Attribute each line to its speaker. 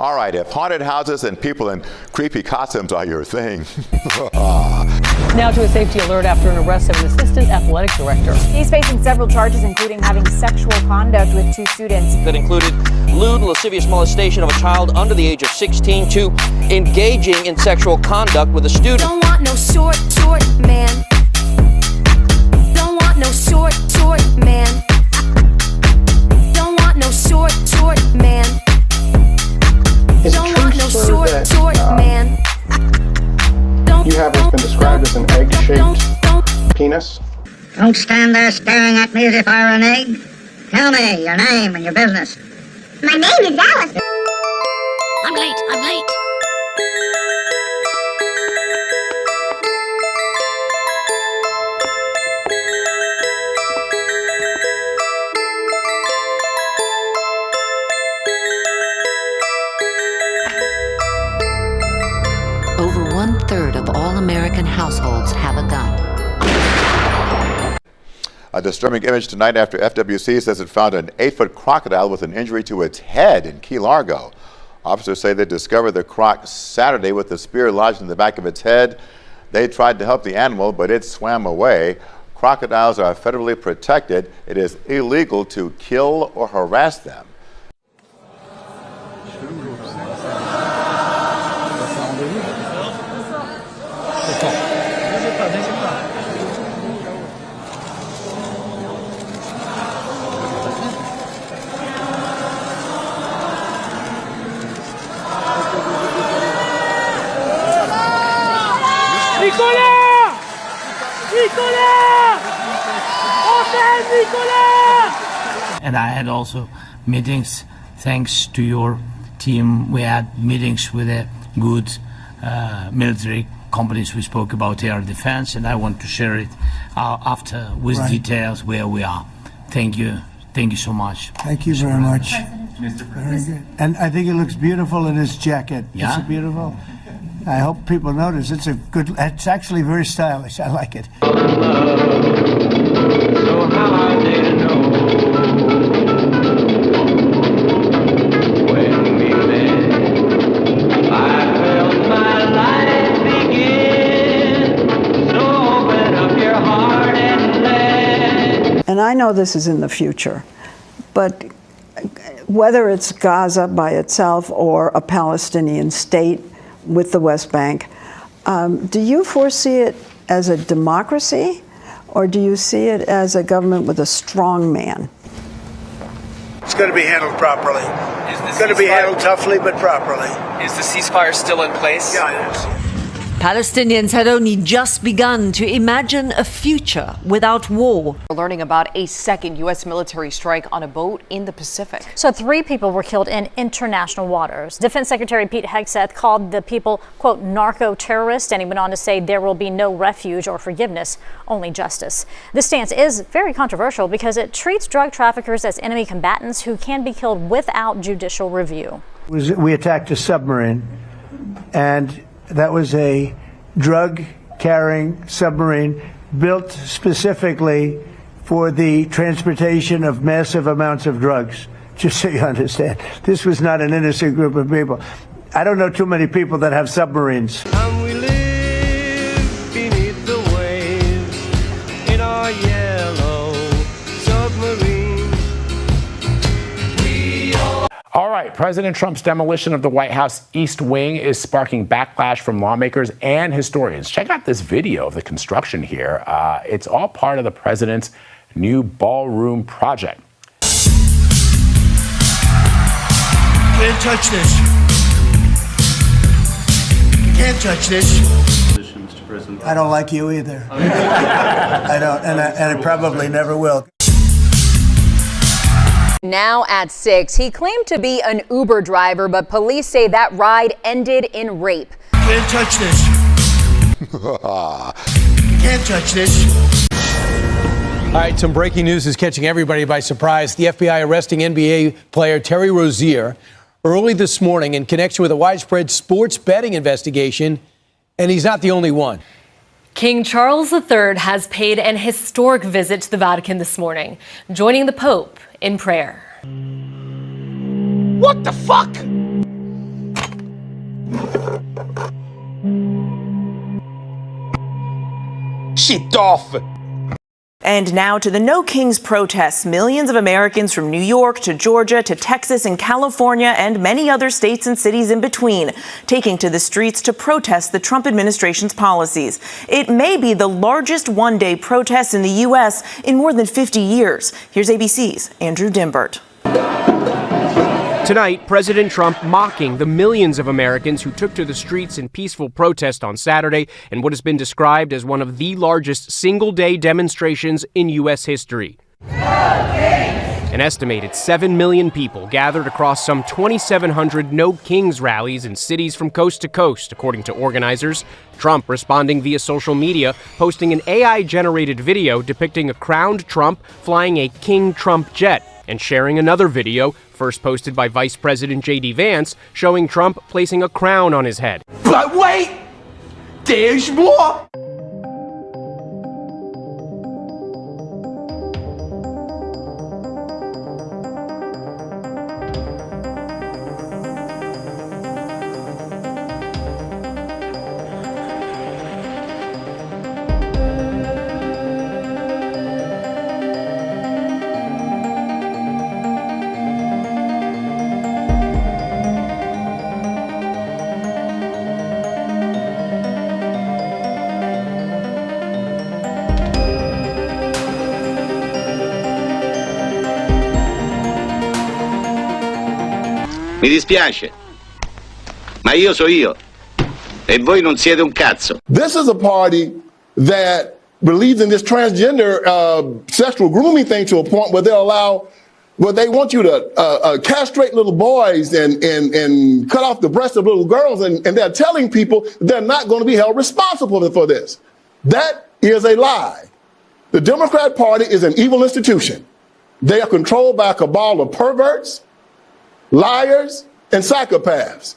Speaker 1: All right, if haunted houses and people in creepy costumes are your thing.
Speaker 2: Now to a safety alert after an arrest of an assistant athletic director.
Speaker 3: He's facing several charges, including having sexual conduct with 2 students.
Speaker 4: That included lewd, lascivious molestation of a child under the age of 16 to engaging in sexual conduct with a student.
Speaker 5: Don't want no short man. Don't want no short man. Don't want no short man. Don't want no short man.
Speaker 6: You have what's been described as an egg-shaped penis.
Speaker 7: Don't stand there staring at me as if I were an egg. Tell me your name and your business.
Speaker 8: My name is Alice.
Speaker 5: I'm late.
Speaker 9: Over 1/3 of all American households have a gun.
Speaker 1: A disturbing image tonight after FWC says it found an 8-foot crocodile with an injury to its head in Key Largo. Officers say they discovered the croc Saturday with a spear lodged in the back of its head. They tried to help the animal, but it swam away. Crocodiles are federally protected. It is illegal to kill or harass them.
Speaker 10: And I had also meetings, thanks to your team. We had meetings with the good military companies we spoke about air defense, and I want to share it after with details where we are. Thank you so much.
Speaker 11: Thank you very much. Very good. And I think it looks beautiful in his jacket.
Speaker 10: Yeah?
Speaker 11: It's beautiful. I hope people notice. It's actually very stylish. I like it.
Speaker 12: So how they know when we met, I felt my life begin. So open up your heart and let.
Speaker 13: And I know this is in the future, but whether it's Gaza by itself or a Palestinian state with the West Bank, do you foresee it as a democracy, or do you see it as a government with a strong man?
Speaker 14: It's going to be handled properly. It's going to be handled toughly, but properly.
Speaker 15: Is the ceasefire still in place?
Speaker 14: Yeah, it is.
Speaker 16: Palestinians had only just begun to imagine a future without war.
Speaker 3: We're learning about a second U.S. military strike on a boat in the Pacific.
Speaker 17: So 3 people were killed in international waters. Defense Secretary Pete Hegseth called the people, quote, narco-terrorists, and he went on to say there will be no refuge or forgiveness, only justice. This stance is very controversial because it treats drug traffickers as enemy combatants who can be killed without judicial review.
Speaker 11: We attacked a submarine, and that was a drug-carrying submarine built specifically for the transportation of massive amounts of drugs, just so you understand. This was not an innocent group of people. I don't know too many people that have submarines.
Speaker 12: And we live beneath the waves in our yellow submarine.
Speaker 18: All right, President Trump's demolition of the White House East Wing is sparking backlash from lawmakers and historians. Check out this video of the construction here. It's all part of the president's new ballroom project.
Speaker 14: Can't touch this. Can't touch this.
Speaker 11: I don't like you either. I don't, and I probably never will.
Speaker 3: Now at 6, he claimed to be an Uber driver, but police say that ride ended in rape.
Speaker 14: Can't touch this. Can't touch this.
Speaker 19: All right, some breaking news is catching everybody by surprise. The FBI arresting NBA player Terry Rozier early this morning in connection with a widespread sports betting investigation, and he's not the only one.
Speaker 20: King Charles III has paid an historic visit to the Vatican this morning, joining the Pope in prayer.
Speaker 12: What the fuck?
Speaker 15: Shit off!
Speaker 21: And now to the No Kings protests. Millions of Americans from New York to Georgia to Texas and California and many other states and cities in between taking to the streets to protest the Trump administration's policies. It may be the largest one-day protest in the U.S. in more than 50 years. Here's ABC's Andrew Dimbert.
Speaker 22: Tonight, President Trump mocking the millions of Americans who took to the streets in peaceful protest on Saturday in what has been described as one of the largest single-day demonstrations in U.S. history. An estimated 7 million people gathered across some 2,700 No Kings rallies in cities from coast to coast, according to organizers. Trump responding via social media, posting an AI-generated video depicting a crowned Trump flying a King Trump jet, and sharing another video, first posted by Vice President J.D. Vance, showing Trump placing a crown on his head.
Speaker 12: But wait! There's more!
Speaker 23: Mi dispiace, ma io so io, e voi non siete un cazzo.
Speaker 24: This is a party that believes in this transgender sexual grooming thing to a point where they'll allow, where they want you to castrate little boys and cut off the breasts of little girls, and they're telling people they're not going to be held responsible for this. That is a lie. The Democrat Party is an evil institution. They are controlled by a cabal of perverts, liars, and psychopaths.